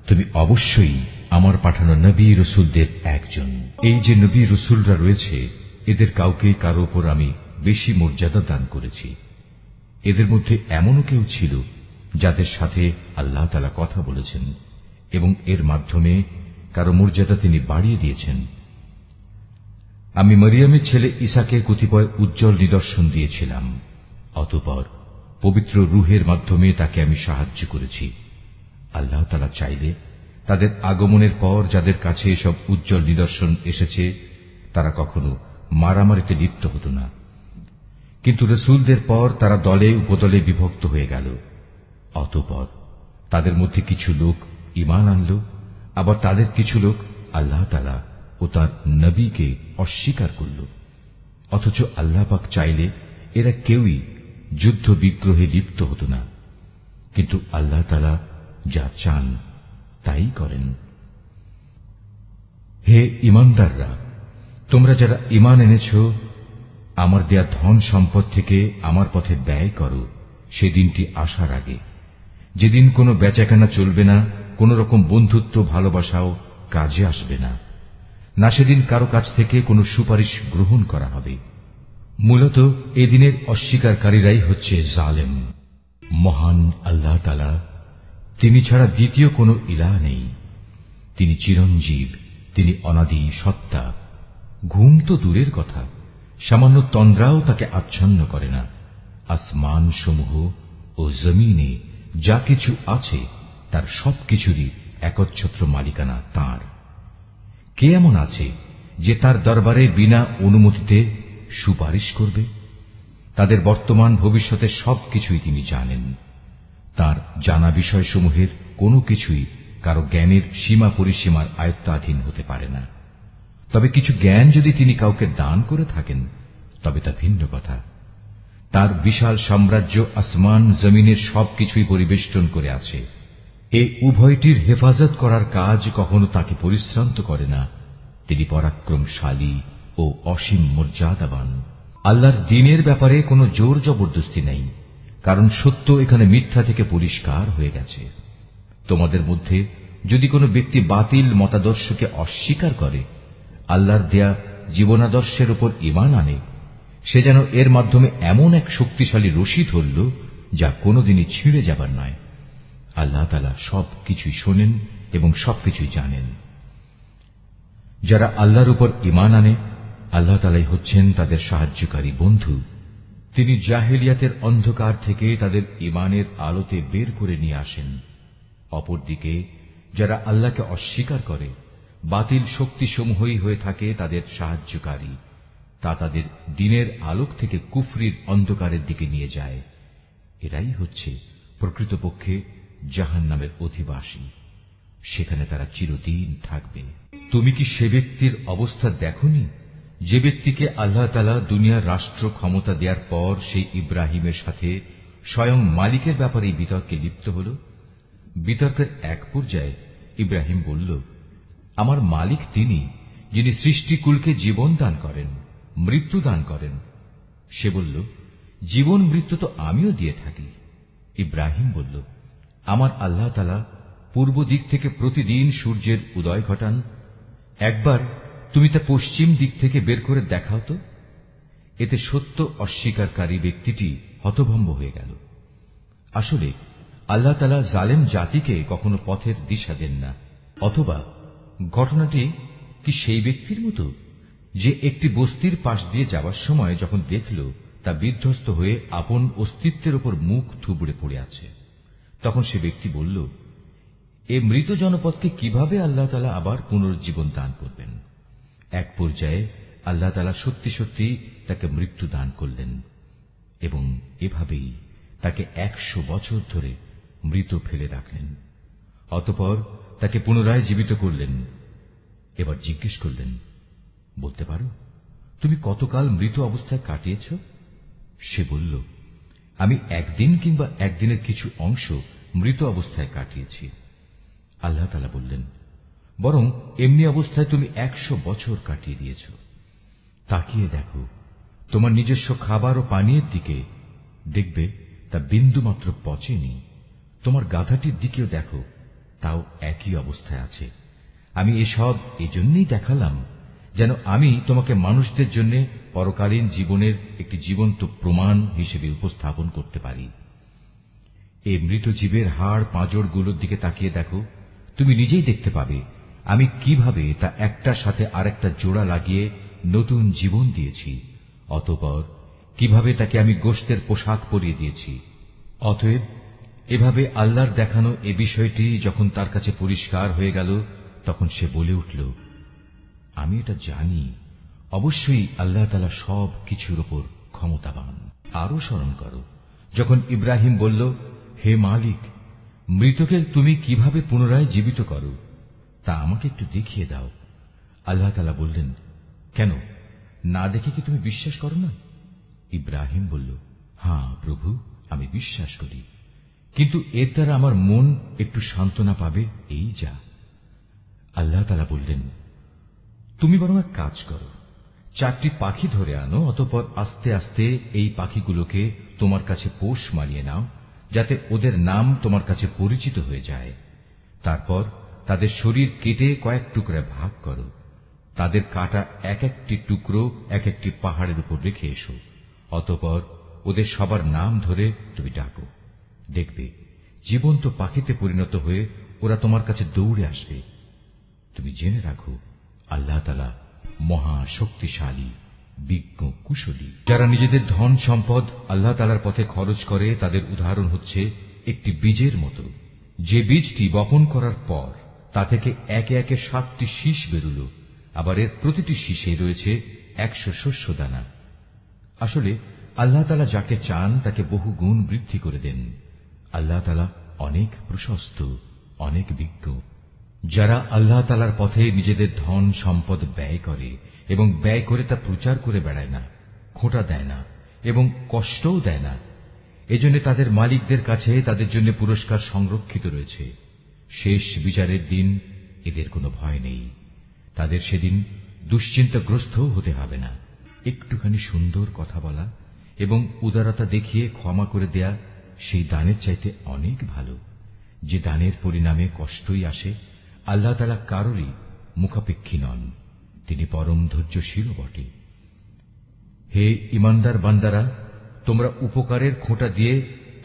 তুমি অবশ্যই আমার পাঠানো নবী রসুলদের একজন। এই যে নবী রসুলরা রয়েছে, এদের কাউকে কারো উপর আমি বেশি মর্যাদা দান করেছি। এদের মধ্যে এমনও কেউ ছিল যাদের সাথে আল্লাহ তাআলা কথা বলেছেন এবং এর মাধ্যমে কারো মর্যাদা তিনি বাড়িয়ে দিয়েছেন। আমি মরিয়মের ছেলে ঈসাকে কতিপয় উজ্জ্বল নিদর্শন দিয়েছিলাম। অতঃপর পবিত্র রূহের মাধ্যমে তাকে আমি সাহায্য করেছি। আল্লাহ তাআলা চাইলে তাদের আগমনের পর যাদের কাছে এসব উজ্জ্বল নিদর্শন এসেছে তারা কখনো মারামারিতে লিপ্ত হতো না। কিন্তু রসুলদের পর তারা দলে উপদলে বিভক্ত হয়ে গেল। অতঃপর তাদের মধ্যে কিছু লোক ঈমান আনল আবার তাদের কিছু লোক আল্লাহ তাআলা ও তার নবীকে অস্বীকার করল। অথচ আল্লাহ পাক চাইলে এরা কেউই যুদ্ধ বিগ্রহে লিপ্ত হতো না, কিন্তু আল্লাহ তাআলা যা চান তাই করেন। হে ঈমানদাররা, তোমরা যারা ঈমান এনেছ, আমার দেয়া ধন সম্পদ থেকে আমার পথে ব্যয় করো সেদিনটি আসার আগে, যেদিন কোনো বেচাকেনা চলবে না, কোন রকম বন্ধুত্ব ভালোবাসাও কাজে আসবে না, না সেদিন কারো কাছ থেকে কোনো সুপারিশ গ্রহণ করা হবে। মূলত এদিনের অস্বীকারীরাই হচ্ছে জালেম। মহান আল্লাহ তাআলা, তিনি ছাড়া দ্বিতীয় কোনো ইলাহ নেই। তিনি চিরঞ্জীব, তিনি অনাদি সত্তা। ঘুম তো দূরের কথা, সামান্য তন্দ্রাও তাকে আচ্ছন্ন করে না। আসমান সমূহ ও জমিনে যা কিছু আছে তার সবকিছুরই একচ্ছত্র মালিকানা তাঁর। কে এমন আছে যে তার দরবারে বিনা অনুমতিতে সুপারিশ করবে? তাদের বর্তমান ভবিষ্যতের সবকিছুই তিনি জানেন। তার জানা বিষয়সমূহের কোনো কিছুই কারো জ্ঞানের সীমা পরিসীমার আয়ত্তাধীন হতে পারে না। তবে কিছু জ্ঞান যদি তিনি কাউকে দান করে থাকেন তবে তা ভিন্ন কথা। তার বিশাল সাম্রাজ্য আসমান জমিনের সবকিছুই পরিবেষ্টন করে আছে। এই উভয়টির হেফাজত করার কাজ কখনো তাকে পরিশ্রান্ত করে না। তিনি পরাক্রমশালী ও অসীম মর্যাদাবান। আল্লাহর দ্বীনের ব্যাপারে কোনো জোর জবরদস্তি নেই, কারণ সত্য এখানে মিথ্যা থেকে পরিষ্কার হয়ে গেছে। তোমাদের মধ্যে যদি কোনো ব্যক্তি বাতিল মতাদর্শকে অস্বীকার করে আল্লাহর দেয়া জীবনাদর্শের উপর ঈমান আনে, সে যেন এর মাধ্যমে এমন এক শক্তিশালী রশি ধরল যা কোনোদিনই ছিঁড়ে যাবার নয়। আল্লাহ তাআলা সবকিছুই শোনেন এবং সবকিছুই জানেন। যারা আল্লাহর উপর ঈমান আনে, আল্লাহ তাআলাই হচ্ছেন তাদের সাহায্যকারী বন্ধু। তিনি জাহেলিয়াতের অন্ধকার থেকে তাদের ঈমানের আলোতে বের করে নিয়ে আসেন। অপরদিকে যারা আল্লাহকে অস্বীকার করে, বাতিল শক্তিসমূহই হয়ে থাকে তাদের সাহায্যকারী। তা তাদের দিনের আলোক থেকে কুফরির অন্ধকারের দিকে নিয়ে যায়। এরাই হচ্ছে প্রকৃতপক্ষে জাহান্নামের অধিবাসী। সেখানে তারা চিরদিন থাকবে। তুমি কি সে ব্যক্তির অবস্থা দেখোনি যে ব্যক্তিকে আল্লাহ তাআলা দুনিয়ার রাষ্ট্র ক্ষমতা দেওয়ার পর সেই ইব্রাহিমের সাথে স্বয়ং মালিকের ব্যাপারে বিতর্কে লিপ্ত হল? বিতর্কের এক পর্যায়ে ইব্রাহিম বলল, আমার মালিক তিনি, যিনি সৃষ্টিকুলকে জীবন দান করেন, মৃত্যু দান করেন। সে বলল, জীবন মৃত্যু তো আমিও দিয়ে থাকি। ইব্রাহিম বলল, আমার আল্লাহ তাআলা পূর্ব দিক থেকে প্রতিদিন সূর্যের উদয় ঘটান। একবার তুমি তা পশ্চিম দিক থেকে বের করে দেখাও তো। এতে সত্য অস্বীকারী ব্যক্তিটি হতভম্ব হয়ে গেল। আসলে আল্লাহ তাআলা জালেম জাতিকে কখনো পথের দিশা দেন না। অথবা ঘটনাটি কি সেই ব্যক্তির মতো যে একটি বস্তির পাশ দিয়ে যাওয়ার সময় যখন দেখল তা বিধ্বস্ত হয়ে আপন অস্তিত্বের উপর মুখ থুবড়ে পড়ে আছে, তখন সে ব্যক্তি বলল, এ মৃত জনপদকে কিভাবে আল্লাহ তাআলা আবার পুনরুজ্জীবন দান করবেন? এক পর্যায়ে আল্লাহ তাআলা সত্যি সত্যি তাকে মৃত্যু দান করলেন এবং এভাবেই তাকে 100 বছর ধরে মৃত ফেলে রাখলেন। অতঃপর তাকে পুনরায় জীবিত করলেন। এবার জিজ্ঞেস করলেন, বলতে পারো তুমি কতকাল মৃত অবস্থায় কাটিয়েছ? সে বলল, আমি একদিন কিংবা একদিনের কিছু অংশ মৃত অবস্থায় কাটিয়েছি। আল্লাহ তাআলা বললেন, বরং এমনি অবস্থায় তুমি 100 বছর কাটিয়ে দিয়েছ। তাকিয়ে দেখো তোমার নিজস্ব খাবার ও পানীয়ের দিকে, দেখবে তা বিন্দুমাত্র পচেনি। তোমার গাধাটির দিকেও দেখো, তাও একই অবস্থায় আছে। আমি এসব এজন্যই দেখালাম যেন আমি তোমাকে মানুষদের জন্য পরকালীন জীবনের একটি জীবন্ত প্রমাণ হিসেবে উপস্থাপন করতে পারি। এই মৃত জীবের হাড় পাঁজরগুলোর দিকে তাকিয়ে দেখো, তুমি নিজেই দেখতে পাবে আমি কিভাবে তা একটার সাথে আরেকটা জোড়া লাগিয়ে নতুন জীবন দিয়েছি। অতঃপর কিভাবে তাকে আমি গোশতের পোশাক পরিয়ে দিয়েছি। অতএব এভাবে আল্লাহর দেখানো এ বিষয়টি যখন তার কাছে পরিষ্কার হয়ে গেল, তখন সে বলে উঠল, আমি এটা জানি, অবশ্যই আল্লাহ তাআলা সব কিছুর উপর ক্ষমতাবান। আরো স্মরণ করো যখন ইব্রাহিম বলল, হে মালিক, মৃতকে তুমি কিভাবে পুনরায় জীবিত করো? তা আমাকে একটু দেখিয়ে দাও। আল্লাহ তাআলা বললেন, কেন, না দেখে কি তুমি বিশ্বাস করো না? ইব্রাহিম বলল, হ্যাঁ প্রভু, আমি বিশ্বাস করি, কিন্তু এর দ্বারা আমার মন একটু সান্ত্বনা পাবে, এই যা। আল্লাহ তাআলা বললেন, তুমি বরং এক কাজ করো, 4টি পাখি ধরে আনো, অতঃপর আস্তে আস্তে এই পাখিগুলোকে তোমার কাছে পোষ মানিয়ে নাও, যাতে ওদের নাম তোমার কাছে পরিচিত হয়ে যায়। তারপর তাদের শরীর কেটে কয়েক টুকরায় ভাগ করো, তাদের কাটা এক একটি টুকরো এক একটি পাহাড়ের উপর রেখে এসো, অতঃপর ওদের সবার নাম ধরে তুমি ডাকো। দেখবে জীবন্ত পাখিতে পরিণত হয়ে ওরা তোমার কাছে দৌড়ে আসবে। তুমি জেনে রাখো, আল্লাহ তাআলা মহা শক্তিশালী, বিজ্ঞ, কুশলী। যারা নিজেদের ধন সম্পদ আল্লাহ তাআলার পথে খরচ করে, তাদের উদাহরণ হচ্ছে একটি বীজের মতো, যে বীজটি বপন করার পর তা থেকে একে একে 7টি শীষ বেরুল, আবার এর প্রতিটি শীষে রয়েছে 100 শস্য দানা। আসলে আল্লাহ তাআলা যাকে চান তাকে বহু গুণ বৃদ্ধি করে দেন। আল্লাহ তাআলা অনেক প্রশস্ত, অনেক বিজ্ঞ। যারা আল্লাহ তাআলার পথে নিজেদের ধন সম্পদ ব্যয় করে এবং ব্যয় করে তা প্রচার করে বেড়ায় না, খোঁটা দেয় না এবং কষ্টও দেয় না, এজন্য তাদের মালিকদের কাছে তাদের জন্য পুরস্কার সংরক্ষিত রয়েছে। শেষ বিচারের দিন এদের কোনো ভয় নেই, তাদের সেদিন দুশ্চিন্তাগ্রস্ত হতে হবে না। একটুখানি সুন্দর কথা বলা এবং উদারতা দেখিয়ে ক্ষমা করে দেয়া সেই দানের চাইতে অনেক ভালো। যে দানের পরিণামে কষ্টই আসে, আল্লাহ তাআলা কারোরই মুখাপেক্ষী নন, তিনি পরম ধৈর্যশীল বটে। হে ঈমানদার বান্দারা, তোমরা উপকারের খোঁটা দিয়ে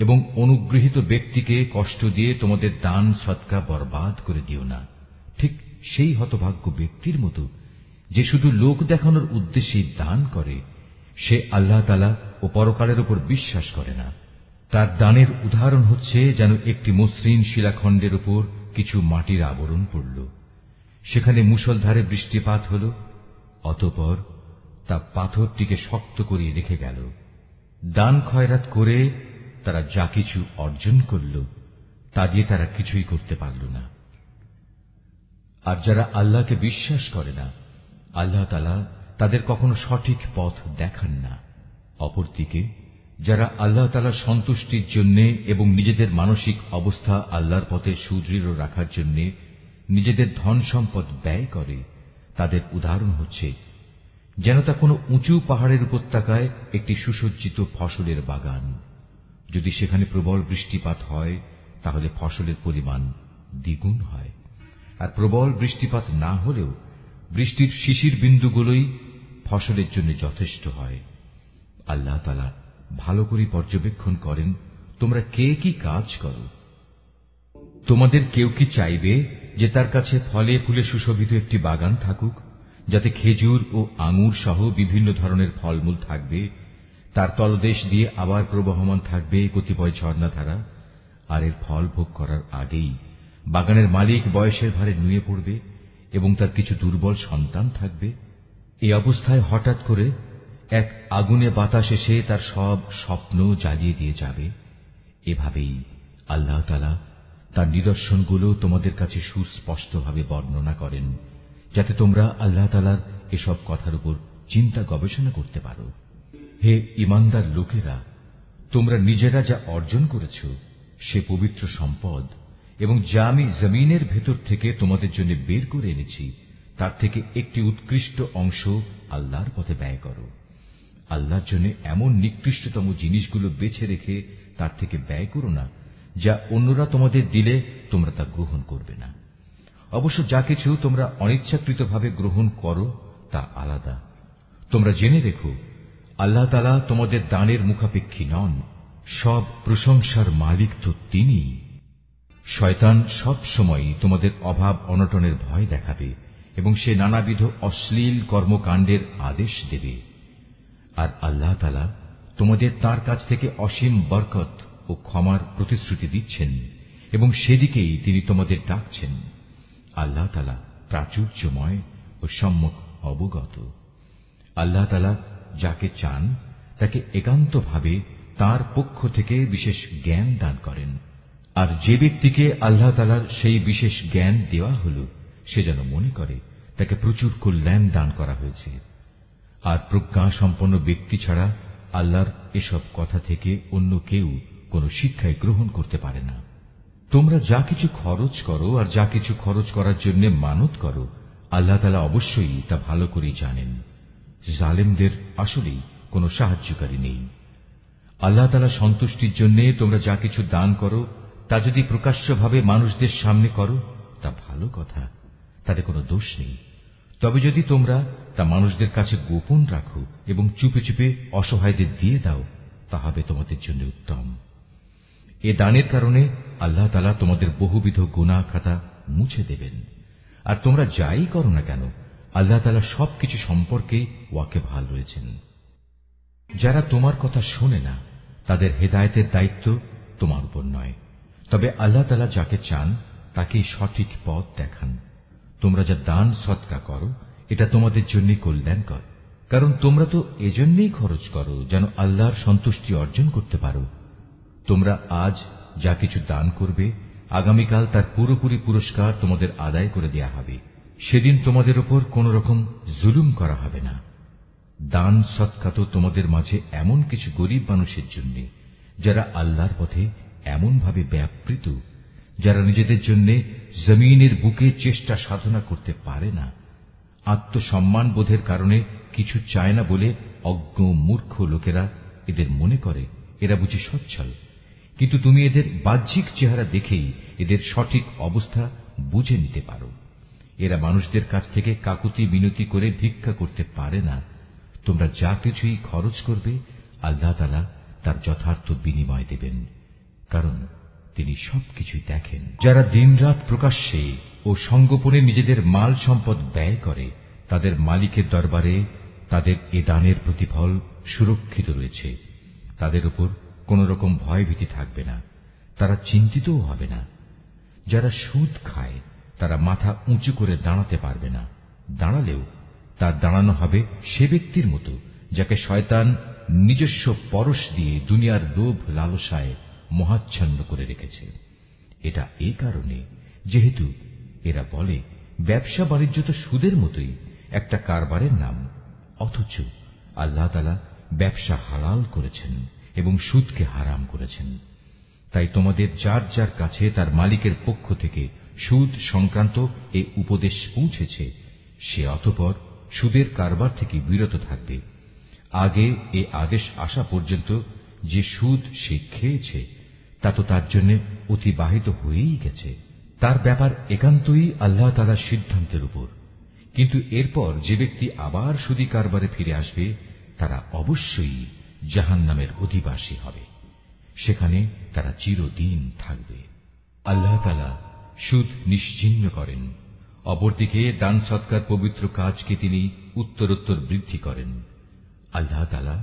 এবং অনুগৃহীত ব্যক্তিকে কষ্ট দিয়ে তোমাদের দান সদকা বরবাদ করে দিও না, ঠিক সেই হতভাগ্য ব্যক্তির মতো যে শুধু লোক দেখানোর উদ্দেশ্যেই দান করে, সে আল্লাহ তাআলা ও পরকালের উপর বিশ্বাস করে না। তার দানের উদাহরণ হচ্ছে যেন একটি মসৃণ শিলাখণ্ডের উপর কিছু মাটির আবরণ পড়ল, সেখানে মুষলধারে বৃষ্টিপাত হল, অতঃপর তা পাথরটিকে শক্ত করে রেখে গেল। দান খয়রাত করে তারা যা কিছু অর্জন করল, তা দিয়ে তারা কিছুই করতে পারল না। আর যারা আল্লাহকে বিশ্বাস করে না, আল্লাহ তাআলা তাদের কখনো সঠিক পথ দেখান না। অপরদিকে যারা আল্লাহ তাআলার সন্তুষ্টির জন্য এবং নিজেদের মানসিক অবস্থা আল্লাহর পথে সুদৃঢ় রাখার জন্য নিজেদের ধন সম্পদ ব্যয় করে, তাদের উদাহরণ হচ্ছে যেন তা কোনো উঁচু পাহাড়ের উপত্যকায় একটি সুসজ্জিত ফসলের বাগান। যদি সেখানে প্রবল বৃষ্টিপাত হয়, তাহলে ফসলের পরিমাণ দ্বিগুণ হয়, আর প্রবল বৃষ্টিপাত না হলেও বৃষ্টির শিশির বিন্দুগুলোই ফসলের জন্য যথেষ্ট হয়। আল্লাহ তাআলা ভালো করে পর্যবেক্ষণ করেন তোমরা কে কি কাজ করো। তোমাদের কেউ কি চাইবে যে তার কাছে ফলে ফুলে সুশোভিত একটি বাগান থাকুক, যাতে খেজুর ও আঙুর সহ বিভিন্ন ধরনের ফলমূল থাকবে, তার তলদেশ দিয়ে আবার প্রবহমান থাকবে কতিপয় ঝর্ণাধারা, আর এর ফল ভোগ করার আগেই বাগানের মালিক বয়সের ভারে নুয়ে পড়বে এবং তার কিছু দুর্বল সন্তান থাকবে? এই অবস্থায় হঠাৎ করে এক আগুনে বাতাস এসে তার সব স্বপ্ন জ্বালিয়ে দিয়ে যাবে। এভাবেই আল্লাহ তাআলা তার নিদর্শনগুলো তোমাদের কাছে সুস্পষ্টভাবে বর্ণনা করেন, যাতে তোমরা আল্লাহ তাআলার এসব কথার উপর চিন্তা গবেষণা করতে পারো। হে ঈমানদার লোকেরা, তোমরা নিজেরা যা অর্জন করেছ সে পবিত্র সম্পদ এবং যা আমি জমিনের ভেতর থেকে তোমাদের জন্য বের করে এনেছি, তার থেকে একটি উৎকৃষ্ট অংশ আল্লাহর পথে ব্যয় করো। আল্লাহর জন্য এমন নিকৃষ্টতম জিনিসগুলো বেছে রেখে তার থেকে ব্যয় করো না, যা অন্যরা তোমাদের দিলে তোমরা তা গ্রহণ করবে না। অবশ্য যা কিছু তোমরা অনিচ্ছাকৃতভাবে গ্রহণ করো তা আলাদা। তোমরা জেনে রেখো, আল্লাহ তাআলা তোমাদের দানের মুখাপেক্ষী নন, সব প্রশংসার মালিক তো তিনিই। শয়তান সব সময় তোমাদের অভাব অনটনের ভয় দেখাবে এবং সে নানাবিধ অশ্লীল কর্মকাণ্ডের আদেশ দেবে। আর আল্লাহ তাআলা তোমাদের তার কাছ থেকে অসীম বরকত ও ক্ষমার প্রতিশ্রুতি দিচ্ছেন এবং সেদিকেই তিনি তোমাদের ডাকছেন। আল্লাহ তাআলা প্রাচুর্যময় ও সম্যক অবগত। আল্লাহ তাআলা যাকে চান তাকে একান্তভাবে তার পক্ষ থেকে বিশেষ জ্ঞান দান করেন, আর যে ব্যক্তিকে আল্লাহ তাআলার সেই বিশেষ জ্ঞান দেওয়া হল সে যেন মনে করে তাকে প্রচুর কল্যাণ দান করা হয়েছে। আর প্রজ্ঞা সম্পন্ন ব্যক্তি ছাড়া আল্লাহর এসব কথা থেকে অন্য কেউ কোন শিক্ষায় গ্রহণ করতে পারে না। তোমরা যা কিছু খরচ করো আর যা কিছু খরচ করার জন্য মানত করো, আল্লাহ তাআলা অবশ্যই তা ভালো করেই জানেন। জালেমদের আসলেই কোনো সাহায্যকারী নেই। আল্লাহ তাআলা সন্তুষ্টির জন্য তোমরা যা কিছু দান করো তা যদি প্রকাশ্যভাবে মানুষদের সামনে করো তা ভালো কথা, তাতে কোনো দোষ নেই। তবে যদি তোমরা তা মানুষদের কাছে গোপন রাখো এবং চুপে চুপে অসহায়দের দিয়ে দাও, তা হবে তোমাদের জন্য উত্তম। এ দানের কারণে আল্লাহ তাআলা তোমাদের বহুবিধ গুনাহ খাতা মুছে দেবেন। আর তোমরা যাই করো না কেন, আল্লাহ তাআলা সবকিছু সম্পর্কে ওয়াকিবহাল রয়েছেন। যারা তোমার কথা শোনে না, তাদের হেদায়েতের দায়িত্ব তোমার উপর নয়, তবে আল্লাহ তাআলা যাকে চান তাকেই সঠিক পথ দেখান। তোমরা যা দান সদকা করো এটা তোমাদের জন্য কল্যাণকর, কারণ তোমরা তো এজন্যই খরচ করো যেন আল্লাহর সন্তুষ্টি অর্জন করতে পারো। তোমরা আজ যা কিছু দান করবে, আগামীকাল তার পুরোপুরি পুরস্কার তোমাদের আদায় করে দেয়া হবে। সেদিন তোমাদের উপর কোন রকম জুলুম করা হবে না। দান সদকা তো তোমাদের মাঝে এমন কিছু গরিব মানুষের জন্য যারা আল্লাহর পথে এমনভাবে ব্যাপৃত, যারা নিজেদের জন্য জমিনের বুকে চেষ্টা সাধনা করতে পারে না, আত্মসম্মান বোধের কারণে কিছু চায় না বলে অজ্ঞ মূর্খ লোকেরা এদের মনে করে এরা বুঝি সচ্ছল। কিন্তু তুমি এদের বাহ্যিক চেহারা দেখেই এদের সঠিক অবস্থা বুঝে নিতে পারো। এরা মানুষদের কাছ থেকে কাকুতি মিনতি করে ভিক্ষা করতে পারে না। তোমরা যা কিছুই খরচ করবে, আল্লাহ তাআলা তার যথার্থ বিনিময় দেবেন, কারণ তিনি সবকিছুই দেখেন। যারা দিনরাত প্রকাশ্যে ও সঙ্গোপনে নিজেদের মাল সম্পদ ব্যয় করে, তাদের মালিকের দরবারে তাদের এ দানের প্রতিফল সুরক্ষিত রয়েছে। তাদের উপর কোন রকম ভয়ভীতি থাকবে না, তারা চিন্তিতও হবে না। যারা সুদ খায় তারা মাথা উঁচু করে দাঁড়াতে পারবে না, দাঁড়ালেও তার দাঁড়ানো হবে সে ব্যক্তির মতো যাকে শয়তান নিজস্ব পরশ দিয়ে দুনিয়ার লোভ লালসায় মহাচ্ছন্ন করে রেখেছে। এটা এই কারণে যেহেতু এরা বলে ব্যবসা বাণিজ্য তো সুদের মতোই একটা কারবারের নাম, অথচ আল্লাহ তাআলা ব্যবসা হালাল করেছেন এবং সুদকে হারাম করেছেন। তাই তোমাদের যার যার কাছে তার মালিকের পক্ষ থেকে সুদ সংক্রান্ত এই উপদেশ পৌঁছেছে, সে অতঃপর সুদের কারবার থেকে বিরত থাকবে। আগে এ আদেশ আসা পর্যন্ত যে সুদ সে খেয়েছে তা তো তার জন্য অতিবাহিত হয়েই গেছে। তার ব্যাপার একান্তই আল্লাহ তাআলার সিদ্ধান্তের উপর। কিন্তু এরপর যে ব্যক্তি আবার সুদী কারবারে ফিরে আসবে, তারা অবশ্যই জাহান্নামের অধিবাসী হবে, সেখানে তারা চিরদিন থাকবে। আল্লাহ তাআলা সুদ নিশ্চিহ্ন করেন, অপরদিকে দান সৎকার পবিত্র কাজকে তিনি উত্তরোত্তর বৃদ্ধি করেন। আল্লাহ তাআলা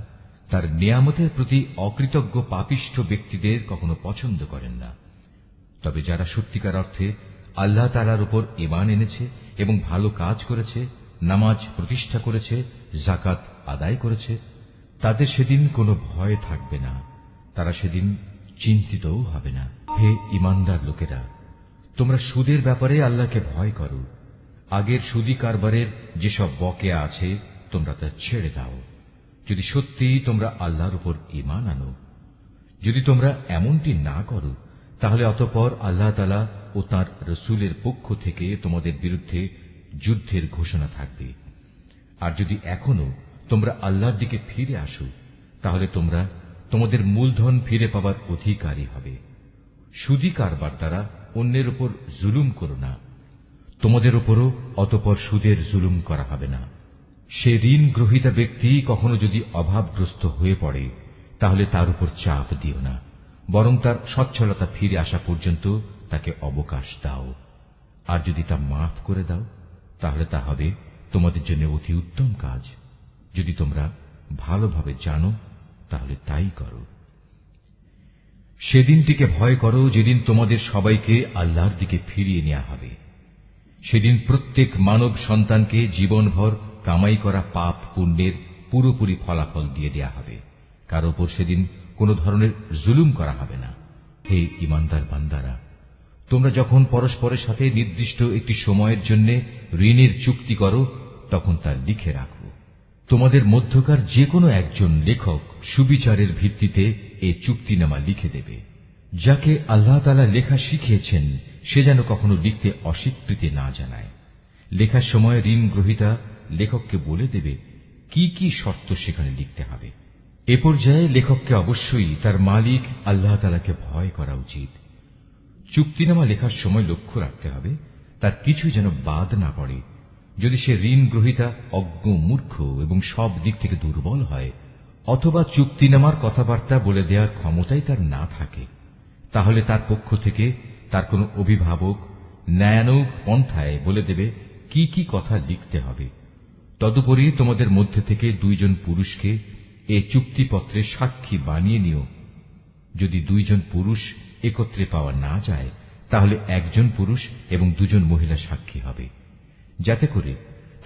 তার নিয়ামতের প্রতি অকৃতজ্ঞ পাপিষ্ঠ ব্যক্তিদের কখনো পছন্দ করেন না। তবে যারা সত্যিকার অর্থে আল্লাহ তাআলার উপর ঈমান এনেছে এবং ভালো কাজ করেছে, নামাজ প্রতিষ্ঠা করেছে, যাকাত আদায় করেছে, তাদের সেদিন কোনো ভয় থাকবে না, তারা সেদিন চিন্তিতও হবে না। হে ঈমানদার লোকেরা, তোমরা সুদের ব্যাপারে আল্লাহকে ভয় করো। আগের সুদী কারবারের যেসব বকেয়া আছে তোমরা তা ছেড়ে দাও, যদি সত্যিই তোমরা আল্লাহর উপর ঈমান আনো। যদি তোমরা এমনটি না করো, তাহলে অতঃপর আল্লাহ তাআলা ও তাঁর রাসূলের পক্ষ থেকে তোমাদের বিরুদ্ধে যুদ্ধের ঘোষণা থাকবে। আর যদি এখনো তোমরা আল্লাহর দিকে ফিরে আসো, তাহলে তোমরা তোমাদের মূলধন ফিরে পাবার অধিকারী হবে। সুদী কারবার দ্বারা অন্যের উপর জুলুম করো না, তোমাদের উপরও অতঃপর সুদের জুলুম করা হবে না। সে ঋণ গ্রহীতা ব্যক্তি কখনো যদি অভাবগ্রস্ত হয়ে পড়ে, তাহলে তার উপর চাপ দিও না, বরং তার সচ্ছলতা ফিরে আসা পর্যন্ত তাকে অবকাশ দাও। আর যদি তা মাফ করে দাও, তাহলে তা হবে তোমাদের জন্য অতি উত্তম কাজ। যদি তোমরা ভালোভাবে জানো, তাহলে তাই করো। সেদিনটিকে ভয় করো যেদিন তোমাদের সবাইকে আল্লাহর দিকে ফিরিয়ে নেওয়া হবে। সেদিন প্রত্যেক মানব সন্তানকে জীবনভর কামাই করা পাপ পুণ্যের পুরোপুরি ফলাফল দিয়ে দেয়া হবে। কার উপর সেদিন কোন ধরনের জুলুম করা হবে না। হে ঈমানদার বান্দারা, তোমরা যখন পরস্পরের সাথে নির্দিষ্ট একটি সময়ের জন্য ঋণের চুক্তি করো তখন তা লিখে রাখো। তোমাদের মধ্যকার যে কোনো একজন লেখক সুবিচারের ভিত্তিতে এ চুক্তিনামা লিখে দেবে। যাকে আল্লাহ তাআলা লেখা শিখিয়েছেন সে যেন কখনো লিখতে অস্বীকৃতি না জানায়। লেখার সময় ঋণ গ্রহীতা লেখককে বলে দেবে কি কি শর্ত সেখানে লিখতে হবে। এ পর্যায়ে লেখককে অবশ্যই তার মালিক আল্লাহ তাআলাকে ভয় করা উচিত। চুক্তিনামা লেখার সময় লক্ষ্য রাখতে হবে তার কিছু যেন বাদ না পড়ে। যদি সে ঋণ গ্রহীতা অজ্ঞ, মূর্খ এবং সব দিক থেকে দুর্বল হয়, অথবা চুক্তিনামার কথাবার্তা বলে দেওয়ার ক্ষমতাই তার না থাকে, তাহলে তার পক্ষ থেকে তার কোনো অভিভাবক ন্যায়ানুগ পন্থায় বলে দেবে কি কি কথা লিখতে হবে। তদুপরি তোমাদের মধ্যে থেকে দুইজন পুরুষকে এ চুক্তিপত্রে সাক্ষী বানিয়ে নিও। যদি দুইজন পুরুষ একত্রে পাওয়া না যায় তাহলে একজন পুরুষ এবং দুজন মহিলা সাক্ষী হবে, যাতে করে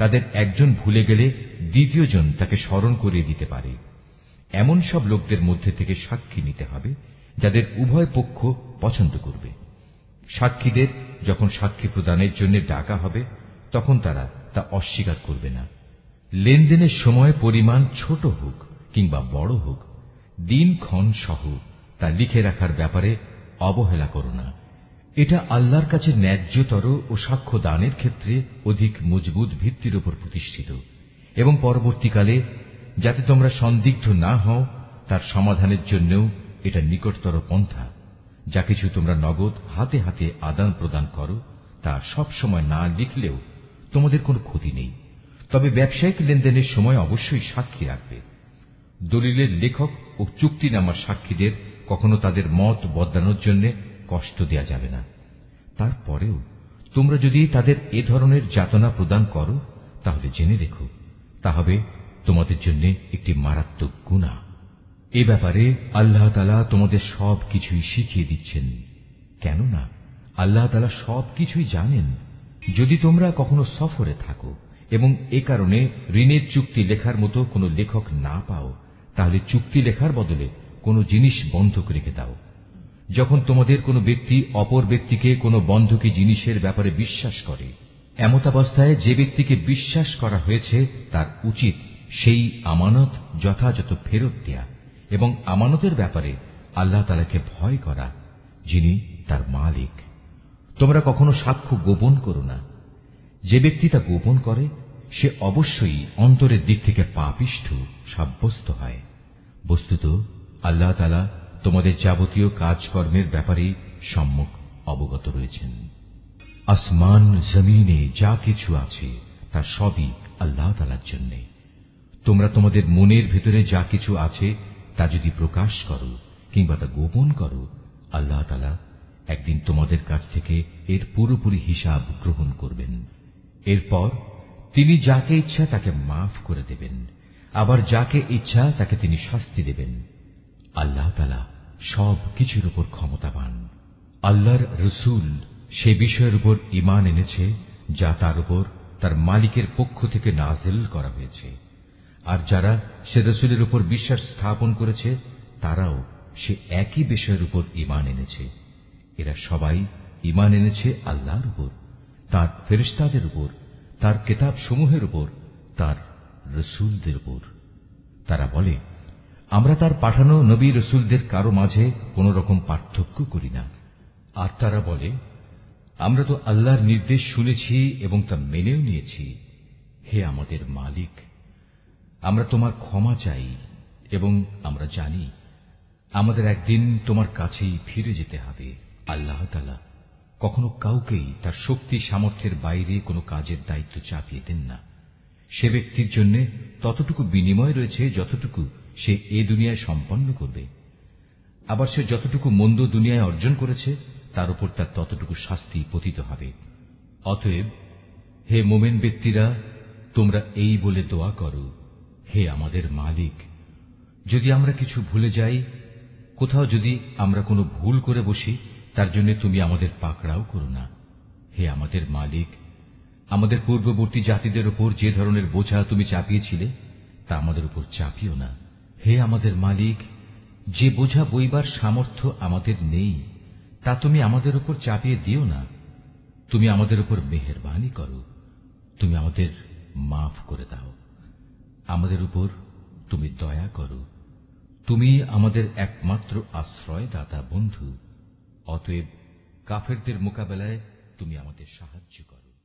তাদের একজন ভুলে গেলে দ্বিতীয়জন তাকে স্মরণ করিয়ে দিতে পারে। এমন সব লোকদের মধ্যে থেকে সাক্ষী নিতে হবে যাদের উভয় পক্ষ পছন্দ করবে। সাক্ষীদের যখন সাক্ষী প্রদানের জন্য ডাকা হবে তখন তারা তা অস্বীকার করবে না। লেনদেনের সময় পরিমাণ ছোট হোক কিংবা বড় হোক, দিনক্ষণ সহ তা লিখে রাখার ব্যাপারে অবহেলা করো না। এটা আল্লাহর কাছে ন্যায্যতর ও সাক্ষ্য দানের ক্ষেত্রে অধিক মজবুত ভিত্তির উপর প্রতিষ্ঠিত, এবং পরবর্তীকালে যাতে তোমরা সন্দিগ্ধ না হও তার সমাধানের জন্যও এটা নিকটতর পন্থা। যা কিছু তোমরা নগদ হাতে হাতে আদান প্রদান করো তা সব সময় না লিখলেও তোমাদের কোনো ক্ষতি নেই, তবে ব্যবসায়িক লেনদেনের সময় অবশ্যই সাক্ষী রাখবে। দলিলের লেখক ও চুক্তিনামার সাক্ষীদের কখনো তাদের মত বদলানোর জন্য কষ্ট দেয়া যাবে না। তারপরেও তোমরা যদি তাদের এ ধরনের যাতনা প্রদান করো তাহলে জেনে রেখো তা হবে তোমাদের জন্য একটি মারাত্মক গুনাহ। এ ব্যাপারে আল্লাহ তাআলা তোমাদের সব কিছুই শিখিয়ে দিচ্ছেন, কেননা আল্লাহ তাআলা সব কিছুই জানেন। যদি তোমরা কখনো সফরে থাকো এবং এ কারণে ঋণের চুক্তি লেখার মতো কোনো লেখক না পাও, তাহলে চুক্তি লেখার বদলে কোনো জিনিস বন্ধক রেখে দাও। যখন তোমাদের কোনো ব্যক্তি অপর ব্যক্তিকে কোনো বন্ধকি জিনিসের ব্যাপারে বিশ্বাস করে, এমতাবস্থায় যে ব্যক্তিকে বিশ্বাস করা হয়েছে তার উচিত সেই আমানত যথাযথ ফেরত দেয়া এবং আমানতের ব্যাপারে আল্লাহ তাআলাকে ভয় করা, যিনি তার মালিক। তোমরা কখনো সাক্ষ্য গোপন করো না। যে ব্যক্তি তা গোপন করে সে অবশ্যই অন্তরের দিক থেকে পাপিষ্ঠ সাব্যস্ত হয়। বস্তুত আল্লাহ তাআলা তোমাদের যাবতীয় কাজকর্মের ব্যাপারে সম্যক অবগত রয়েছেন। আসমান জমিনে যা কিছু আছে তা সবই আল্লাহ তাআলার জন্য। তোমরা তোমাদের মনের ভেতরে যা কিছু আছে তা যদি প্রকাশ করো কিংবা তা গোপন করো, আল্লাহ তাআলা একদিন তোমাদের কাছ থেকে এর পুরোপুরি হিসাব গ্রহণ করবেন। এরপর তিনি যাকে ইচ্ছা তাকে মাফ করে দেবেন, আবার যাকে ইচ্ছা তাকে তিনি শাস্তি দেবেন। আল্লাহ তাআলা সব কিছুর উপর ক্ষমতাবান। আল্লাহর রসুল সে বিষয়ের উপর ঈমান এনেছে যা তার উপর তার মালিকের পক্ষ থেকে নাযিল করা হয়েছে, আর যারা সে রসুলের উপর বিশ্বাস স্থাপন করেছে তারাও সে একই বিষয়ের উপর ঈমান এনেছে। এরা সবাই ঈমান এনেছে আল্লাহর উপর, তার ফেরেশতাদের উপর, তার কিতাব সমূহের উপর, তার রসুলদের উপর। তারা বলে, আমরা তার পাঠানো নবী রসুলদের কারো মাঝে কোন রকম পার্থক্য করি না। আর তারা বলে, আমরা তো আল্লাহর নির্দেশ শুনেছি এবং তা মেনেও নিয়েছি। হে আমাদের মালিক, আমরা তোমার ক্ষমা চাই এবং আমরা জানি আমাদের একদিন তোমার কাছেই ফিরে যেতে হবে। আল্লাহ তাআলা কখনো কাউকেই তার শক্তি সামর্থ্যের বাইরে কোনো কাজের দায়িত্ব চাপিয়ে দেন না। সে ব্যক্তির জন্য ততটুকু বিনিময় রয়েছে যতটুকু সে এ দুনিয়ায় সম্পন্ন করবে, আবার সে যতটুকু মন্দ দুনিয়ায় অর্জন করেছে তার উপর তার ততটুকু শাস্তি পতিত হবে। অতএব হে মোমেন ব্যক্তিরা, তোমরা এই বলে দোয়া করো, হে আমাদের মালিক, যদি আমরা কিছু ভুলে যাই, কোথাও যদি আমরা কোনো ভুল করে বসি, তার জন্য তুমি আমাদের পাকড়াও করো না। হে আমাদের মালিক, আমাদের পূর্ববর্তী জাতিদের উপর যে ধরনের বোঝা তুমি চাপিয়েছিলে তা আমাদের উপর চাপিও না। হে আমাদের মালিক, যে বোঝা বইবার সামর্থ্য আমাদের নেই তা তুমি আমাদের উপর চাপিয়ে দিও না। তুমি আমাদের উপর মেহেরবানি করো, তুমি আমাদের মাফ করে দাও, আমাদের উপর তুমি দয়া করো। তুমি আমাদের একমাত্র আশ্রয়দাতা বন্ধু। অতএব কাফেরদের মোকাবেলায় তুমি আমাদের সাহায্য করো।